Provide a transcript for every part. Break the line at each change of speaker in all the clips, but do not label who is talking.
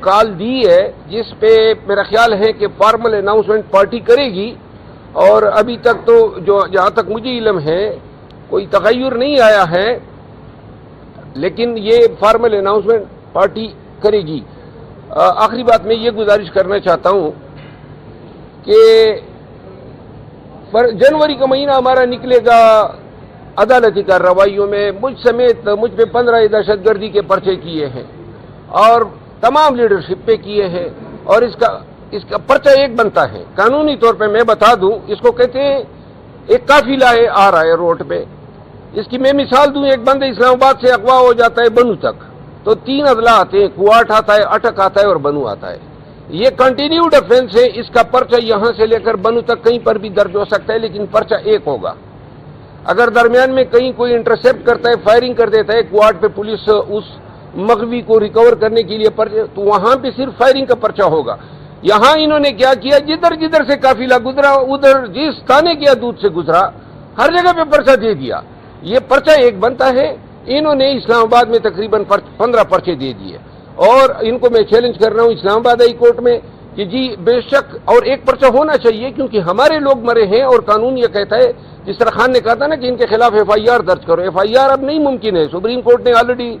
کال دی ہے جس پہ میرا خیال ہے کہ فارمل اناؤنسمنٹ پارٹی کرے گی، اور ابھی تک تو جہاں تک مجھے علم ہے کوئی تغیر نہیں آیا ہے، لیکن یہ فارمل اناؤنسمنٹ پارٹی کرے گی۔ آخری بات میں یہ گزارش کرنا چاہتا ہوں کہ جنوری کا مہینہ ہمارا نکلے گا عدالتی کارروائیوں میں، مجھ سمیت مجھ پہ 15 دہشت گردی کے پرچے کیے ہیں اور تمام لیڈرشپ پہ کیے ہیں، اور اس کا پرچہ ایک بنتا ہے قانونی طور پہ۔ میں بتا دوں، اس کو کہتے ہیں ایک قافلہ آ رہا ہے روڈ پہ، اس کی میں مثال دوں، ایک بندہ اسلام آباد سے اغوا ہو جاتا ہے بنو تک، تو 3 اضلاع آتے ہیں، کوارٹ آتا ہے، اٹک آتا ہے اور بنو آتا ہے۔ یہ کنٹینیوڈ افینس ہے، اس کا پرچہ یہاں سے لے کر بنو تک کہیں پر بھی درج ہو سکتا ہے، لیکن پرچہ ایک ہوگا۔ اگر درمیان میں کہیں کوئی انٹرسپٹ کرتا ہے، فائرنگ کر دیتا ہے، کوارٹ پہ پولیس اس مغوی کو ریکور کرنے کے لیے پرچہ، تو وہاں پہ صرف فائرنگ کا پرچہ ہوگا۔ یہاں انہوں نے کیا کیا، جدھر سے قافلہ گزرا، ادھر جس تانے کے حدود سے گزرا، ہر جگہ پہ پرچہ دے دیا۔ یہ پرچہ ایک بنتا ہے، انہوں نے اسلام آباد میں تقریباً 15 پرچے دے دیے، اور ان کو میں چیلنج کر رہا ہوں اسلام آباد ہائی کورٹ میں کہ جی بے شک اور ایک پرچہ ہونا چاہیے، کیونکہ ہمارے لوگ مرے ہیں اور قانون یہ کہتا ہے، جس طرح خان نے کہا تھا نا کہ ان کے خلاف FIR درج کرو۔ FIR اب نہیں ممکن ہے، سپریم کورٹ نے آلریڈی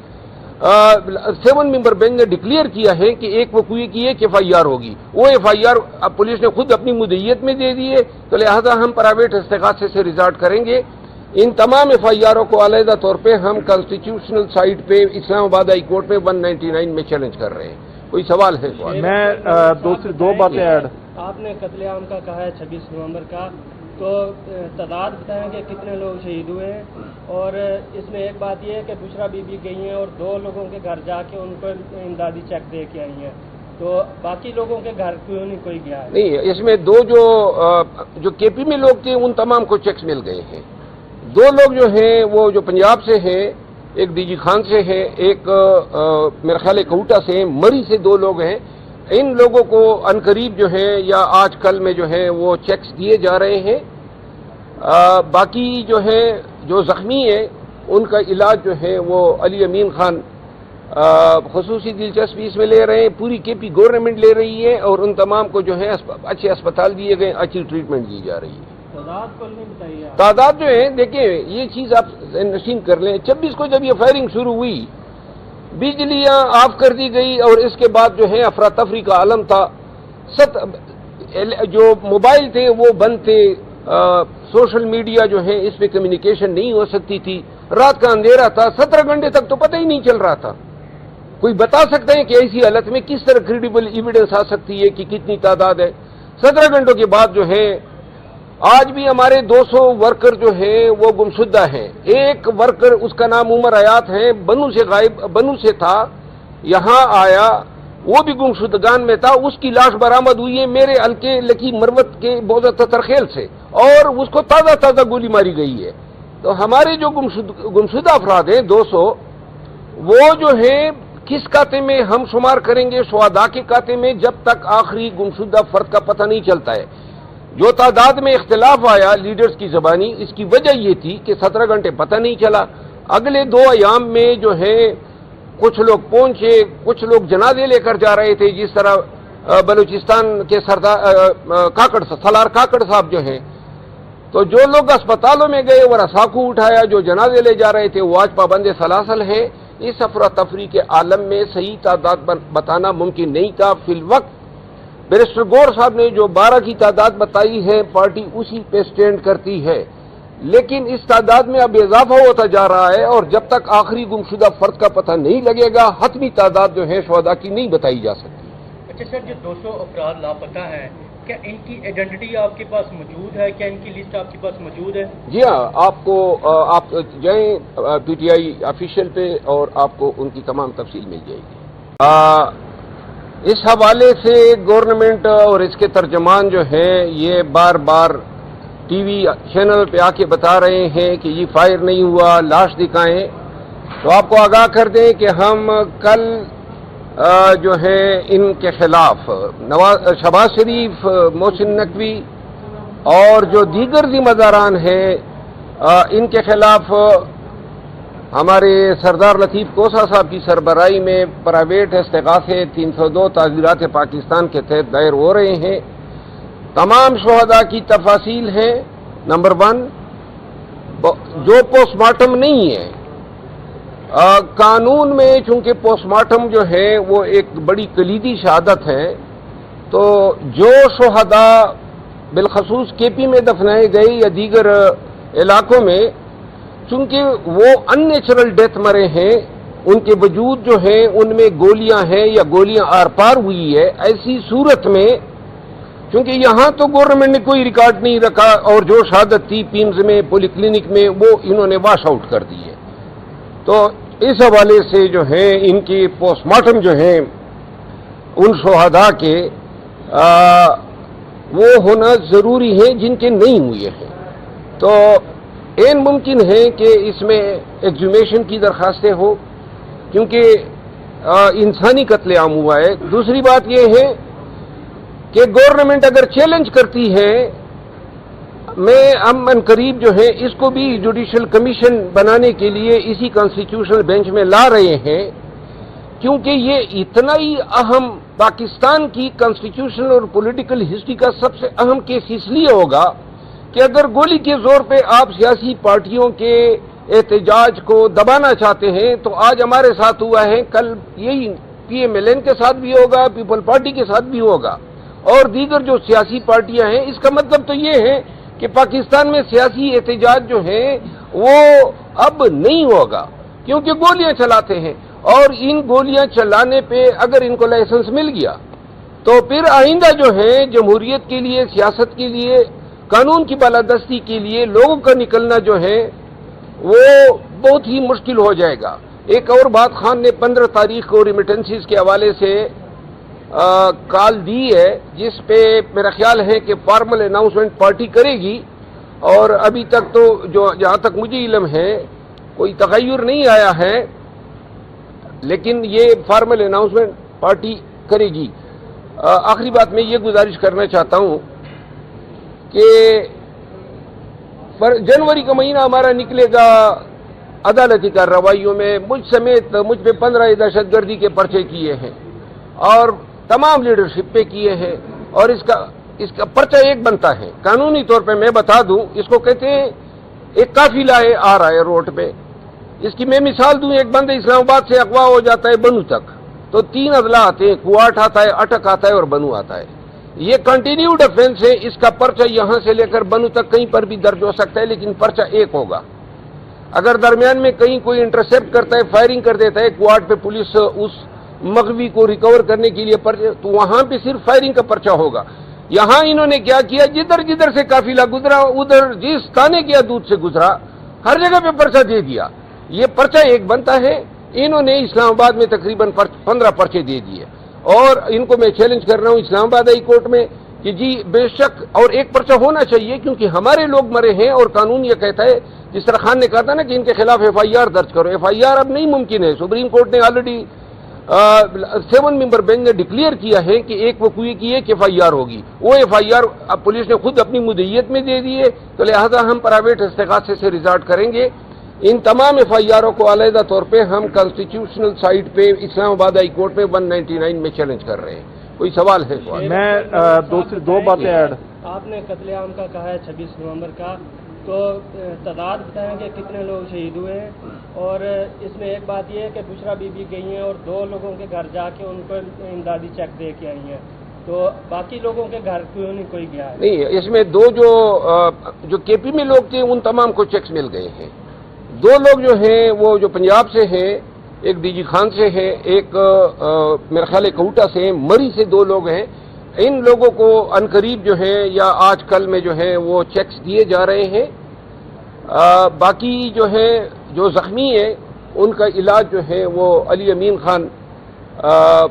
7 ممبر بینچ نے ڈکلیئر کیا ہے کہ ایک وقوعے کی ایک FIR ہوگی، وہ FIR اب پولیس نے خود اپنی مدعیت میں دے دی ہے، تو لہذا ہم پرائیویٹ استغاثے سے ریزارٹ کریں گے۔ ان تمام FIRوں کو علیحدہ طور پہ ہم کانسٹیٹیوشنل سائٹ پہ اسلام آباد ہائی کورٹ میں 199 میں چیلنج کر رہے ہیں۔ کوئی سوال ہے؟
میں دو باتیں ایڈ۔
آپ نے قتل عام کا کہا ہے 26 نومبر کا، تو تعداد بتائیں کہ کتنے لوگ شہید ہوئے ہیں؟ اور اس میں ایک بات یہ ہے کہ بشرا بی بی گئی ہیں اور 2 لوگوں کے گھر جا کے ان کو امدادی چیک دے کے آئی ہیں، تو باقی لوگوں کے گھر کیوں نہیں کوئی گیا ہے؟
نہیں، اس میں 2 جو KP میں لوگ تھے ان تمام کو چیکس مل گئے ہیں۔ 2 لوگ جو ہیں وہ جو پنجاب سے ہیں، ایک DG خان سے ہے، ایک میرا خیال ہے کوٹا سے ہیں، مری سے 2 لوگ ہیں۔ ان لوگوں کو عنقریب جو ہے یا آج کل میں جو ہے وہ چیکس دیے جا رہے ہیں۔ باقی جو ہے جو زخمی ہیں ان کا علاج جو ہے وہ علی امین خان خصوصی دلچسپی اس میں لے رہے ہیں، پوری KP گورنمنٹ لے رہی ہے، اور ان تمام کو جو ہے اچھے اسپتال دیے گئے، اچھی ٹریٹمنٹ دی جا رہی ہے۔
تعداد کو نہیں بتائیے۔
تعداد جو ہے دیکھیں، یہ چیز آپ نشین کر لیں، 26 کو جب یہ فائرنگ شروع ہوئی، بجلیاں آف کر دی گئی، اور اس کے بعد جو ہے افراتفری کا عالم تھا، جو موبائل تھے وہ بند تھے، سوشل میڈیا جو ہے اس پہ کمیونیکیشن نہیں ہو سکتی تھی، رات کا اندھیرا تھا، 17 گھنٹے تک تو پتہ ہی نہیں چل رہا تھا۔ کوئی بتا سکتا ہے کہ ایسی حالت میں کس طرح کریڈیبل ایویڈنس آ سکتی ہے کہ کتنی تعداد ہے؟ 17 گھنٹوں کے بعد جو ہے آج بھی ہمارے 200 ورکر جو ہیں وہ گمشدہ ہیں۔ ایک ورکر، اس کا نام عمر حیات ہے، بنو سے تھا، یہاں آیا، وہ بھی گمشدگان میں تھا، اس کی لاش برآمد ہوئی ہے میرے حلقے لکی مروت کے بوزہ تترخیل سے، اور اس کو تازہ گولی ماری گئی ہے۔ تو ہمارے جو گمشدہ افراد ہیں 200، وہ جو ہیں کس کاتے میں ہم شمار کریں گے؟ شہداء کے کاتے میں، جب تک آخری گمشدہ فرد کا پتہ نہیں چلتا ہے۔ جو تعداد میں اختلاف آیا لیڈرز کی زبانی، اس کی وجہ یہ تھی کہ 17 گھنٹے پتہ نہیں چلا۔ اگلے 2 ایام میں جو ہے کچھ لوگ پہنچے، کچھ لوگ جنازے لے کر جا رہے تھے، جس طرح بلوچستان کے سردار سالار کاکڑ صاحب جو ہیں، تو جو لوگ اسپتالوں میں گئے وہ رساکو اٹھایا، جو جنازے لے جا رہے تھے وہ آج پابند سلاسل ہے۔ اس افراتفری کے عالم میں صحیح تعداد بتانا ممکن نہیں تھا فی الوقت۔ بیرسٹر گور صاحب نے جو 12 کی تعداد بتائی ہے، پارٹی اسی پہ سٹینڈ کرتی ہے، لیکن اس تعداد میں اب اضافہ ہوتا جا رہا ہے، اور جب تک آخری گمشدہ فرد کا پتہ نہیں لگے گا، حتمی تعداد جو ہے شہداء کی نہیں بتائی جا سکتی۔
اچھا سر، جو 200 افراد لاپتہ ہیں، کیا ان کی آئیڈینٹی آپ کے پاس موجود ہے؟ کیا ان کی لسٹ آپ کے پاس موجود ہے؟
جی ہاں، آپ جائیں PTI آفیشیل پہ اور آپ کو ان کی تمام تفصیل مل جائے گی۔ اس حوالے سے گورنمنٹ اور اس کے ترجمان جو ہیں یہ بار بار TV چینل پہ آ کے بتا رہے ہیں کہ یہ فائر نہیں ہوا، لاش دکھائیں، تو آپ کو آگاہ کر دیں کہ ہم کل جو ہے ان کے خلاف شہباز شریف، محسن نقوی اور جو دیگر ذمہ داران ہیں ان کے خلاف ہمارے سردار لطیف کوسا صاحب کی سربراہی میں پرائیویٹ استغاثے 302 تعزیرات پاکستان کے تحت دائر ہو رہے ہیں. تمام شہداء کی تفاصیل ہیں. نمبر 1 جو پوسٹ مارٹم نہیں ہے، قانون میں چونکہ پوسٹ مارٹم جو ہے وہ ایک بڑی کلیدی شہادت ہے، تو جو شہداء بالخصوص کے پی میں دفنائے گئے یا دیگر علاقوں میں چونکہ وہ ان نیچرل ڈیتھ مرے ہیں، ان کے وجود جو ہیں ان میں گولیاں ہیں یا گولیاں آر پار ہوئی ہے، ایسی صورت میں چونکہ یہاں تو گورنمنٹ نے کوئی ریکارڈ نہیں رکھا اور جو شہادت تھی پیمز میں پولی کلینک میں وہ انہوں نے واش آؤٹ کر دی ہے، تو اس حوالے سے جو ہے ان کی پوسٹ مارٹم جو ہیں ان شہداء کے وہ ہونا ضروری ہے جن کے نہیں ہوئے ہیں. تو این ممکن ہے کہ اس میں ایگزیومیشن کی درخواستیں ہو کیونکہ انسانی قتل عام ہوا ہے. دوسری بات یہ ہے کہ گورنمنٹ اگر چیلنج کرتی ہے، میں ان قریب جو ہے اس کو بھی جوڈیشل کمیشن بنانے کے لیے اسی کانسٹیٹیوشنل بینچ میں لا رہے ہیں، کیونکہ یہ اتنا ہی اہم پاکستان کی کانسٹیٹیوشنل اور پولیٹیکل ہسٹری کا سب سے اہم کیس اس لیے ہوگا کہ اگر گولی کے زور پہ آپ سیاسی پارٹیوں کے احتجاج کو دبانا چاہتے ہیں تو آج ہمارے ساتھ ہوا ہے، کل یہی پی ایم ایل این کے ساتھ بھی ہوگا، پیپل پارٹی کے ساتھ بھی ہوگا اور دیگر جو سیاسی پارٹیاں ہیں. اس کا مطلب تو یہ ہے کہ پاکستان میں سیاسی احتجاج جو ہے وہ اب نہیں ہوگا کیونکہ گولیاں چلاتے ہیں، اور ان گولیاں چلانے پہ اگر ان کو لائسنس مل گیا تو پھر آئندہ جو ہے جمہوریت کے لیے، سیاست کے لیے، قانون کی بالادستی کے لیے لوگوں کا نکلنا جو ہے وہ بہت ہی مشکل ہو جائے گا. ایک اور بات، خان نے 15 تاریخ کو ریمیٹنسز کے حوالے سے کال دی ہے جس پہ میرا خیال ہے کہ فارمل اناؤنسمنٹ پارٹی کرے گی، اور ابھی تک تو جہاں تک مجھے علم ہے کوئی تغیر نہیں آیا ہے، لیکن یہ فارمل اناؤنسمنٹ پارٹی کرے گی. آخری بات میں یہ گزارش کرنا چاہتا ہوں کہ جنوری کا مہینہ ہمارا نکلے گا عدالتی کارروائیوں میں. مجھ سمیت مجھ پہ 15 دہشت گردی کے پرچے کیے ہیں اور تمام لیڈرشپ پہ کیے ہیں، اور اس کا پرچہ ایک بنتا ہے قانونی طور پہ. میں بتا دوں اس کو کہتے ہیں ایک قافلہ آ رہا ہے روڈ پہ. اس کی میں مثال دوں، ایک بندہ اسلام آباد سے اغوا ہو جاتا ہے بنو تک، تو 3 اضلاع آتے ہیں، کوارٹ آتا ہے، اٹک آتا ہے اور بنو آتا ہے. یہ کنٹینیوڈ افینس ہے. اس کا پرچہ یہاں سے لے کر بنو تک کہیں پر بھی درج ہو سکتا ہے، لیکن پرچہ ایک ہوگا. اگر درمیان میں کہیں کوئی انٹرسیپٹ کرتا ہے، فائرنگ کر دیتا ہے، کوارٹ پہ پولیس اس مغوی کو ریکور کرنے کے لیے تو وہاں پہ صرف فائرنگ کا پرچہ ہوگا. یہاں انہوں نے کیا کیا، جدھر جدھر سے قافلہ گزرا ادھر جس تانے کی حدود سے گزرا ہر جگہ پہ پرچہ دے دیا. یہ پرچہ ایک بنتا ہے. انہوں نے اسلام آباد میں تقریباً 15 پرچے دے دیے، اور ان کو میں چیلنج کر رہا ہوں اسلام آباد ہائی کورٹ میں کہ جی بے شک اور ایک پرچہ ہونا چاہیے، کیونکہ ہمارے لوگ مرے ہیں اور قانون یہ کہتا ہے، جس طرح خان نے کہا تھا نا کہ ان کے خلاف ایف آئی آر درج کرو. ایف آئی آر اب نہیں ممکن ہے. سپریم کورٹ نے آلریڈی 7 ممبر بینچ نے ڈکلیئر کیا ہے کہ ایک وقوعے کی ایک ایف آئی آر ہوگی. وہ ایف آئی آر اب پولیس نے خود اپنی مدعیت میں دے دی ہے، تو لہذا ہم پرائیویٹ استغاثے سے ریزارٹ کریں گے. ان تمام ایف آئی آروں کو علیحدہ طور پہ ہم کانسٹیٹیوشنل سائٹ پہ اسلام آباد ہائی کورٹ میں 199 میں چیلنج کر رہے ہیں. کوئی سوال ہے؟
میں دو باتیں ایڈ.
آپ نے قتل عام کا کہا ہے 26 نومبر کا، تو تعداد بتائیں کہ کتنے لوگ شہید ہوئے ہیں، اور اس میں ایک بات یہ ہے کہ بشرا بی بی گئی ہیں اور 2 لوگوں کے گھر جا کے ان کو امدادی چیک دے کے آئی ہیں، تو باقی لوگوں کے گھر کیوں نہیں کوئی گیا ہے؟
نہیں، اس میں 2 جو کے پی میں لوگ تھے ان تمام کو چیکس مل گئے ہیں. 2 لوگ جو ہیں وہ جو پنجاب سے ہیں، ایک ڈی جی خان سے ہے، ایک میرا خیال ہے کوٹا سے ہیں، مری سے 2 لوگ ہیں. ان لوگوں کو عنقریب جو ہے یا آج کل میں جو ہے وہ چیکس دیے جا رہے ہیں. باقی جو ہے جو زخمی ہیں ان کا علاج جو ہے وہ علی امین خان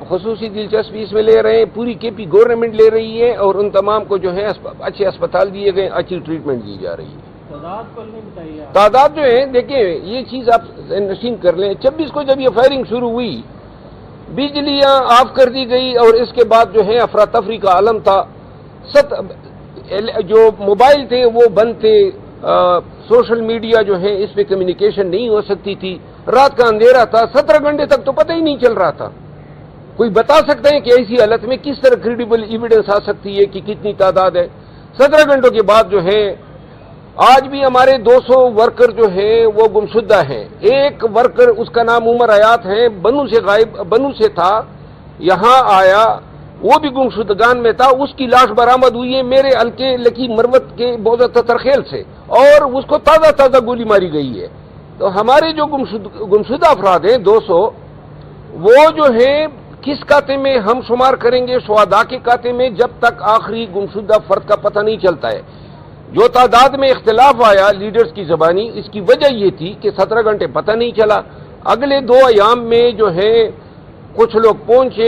خصوصی دلچسپی اس میں لے رہے ہیں. پوری کے پی گورنمنٹ لے رہی ہے اور ان تمام کو جو ہے اچھے اسپتال دیے گئے، اچھی ٹریٹمنٹ دی جا رہی ہے. تعداد جو ہے دیکھیں، یہ چیز آپ نشین کر لیں. 26 کو جب یہ فائرنگ شروع ہوئی، بجلیاں آف کر دی گئی اور اس کے بعد جو ہے افراتفری کا عالم تھا. جو موبائل تھے وہ بند تھے، سوشل میڈیا جو ہے اس پہ کمیونیکیشن نہیں ہو سکتی تھی. رات کا اندھیرا تھا، 17 گھنٹے تک تو پتہ ہی نہیں چل رہا تھا. کوئی بتا سکتا ہے کہ ایسی حالت میں کس طرح کریڈیبل ایویڈنس آ سکتی ہے کہ کتنی تعداد ہے؟ 17 گھنٹوں کے بعد جو ہے آج بھی ہمارے 200 ورکر جو ہیں وہ گمشدہ ہیں. ایک ورکر اس کا نام عمر حیات ہے، بنو سے تھا، یہاں آیا، وہ بھی گمشدگان میں تھا. اس کی لاش برآمد ہوئی ہے میرے حلقے لکی مروت کے بوزہ ترخیل سے، اور اس کو تازہ گولی ماری گئی ہے. تو ہمارے جو گمشدہ افراد ہیں 200، وہ جو ہیں کس کاتے میں ہم شمار کریں گے؟ شہداء کے کاتے میں، جب تک آخری گمشدہ فرد کا پتہ نہیں چلتا ہے. جو تعداد میں اختلاف آیا لیڈرز کی زبانی، اس کی وجہ یہ تھی کہ 17 گھنٹے پتہ نہیں چلا. اگلے 2 ایام میں جو ہے کچھ لوگ پہنچے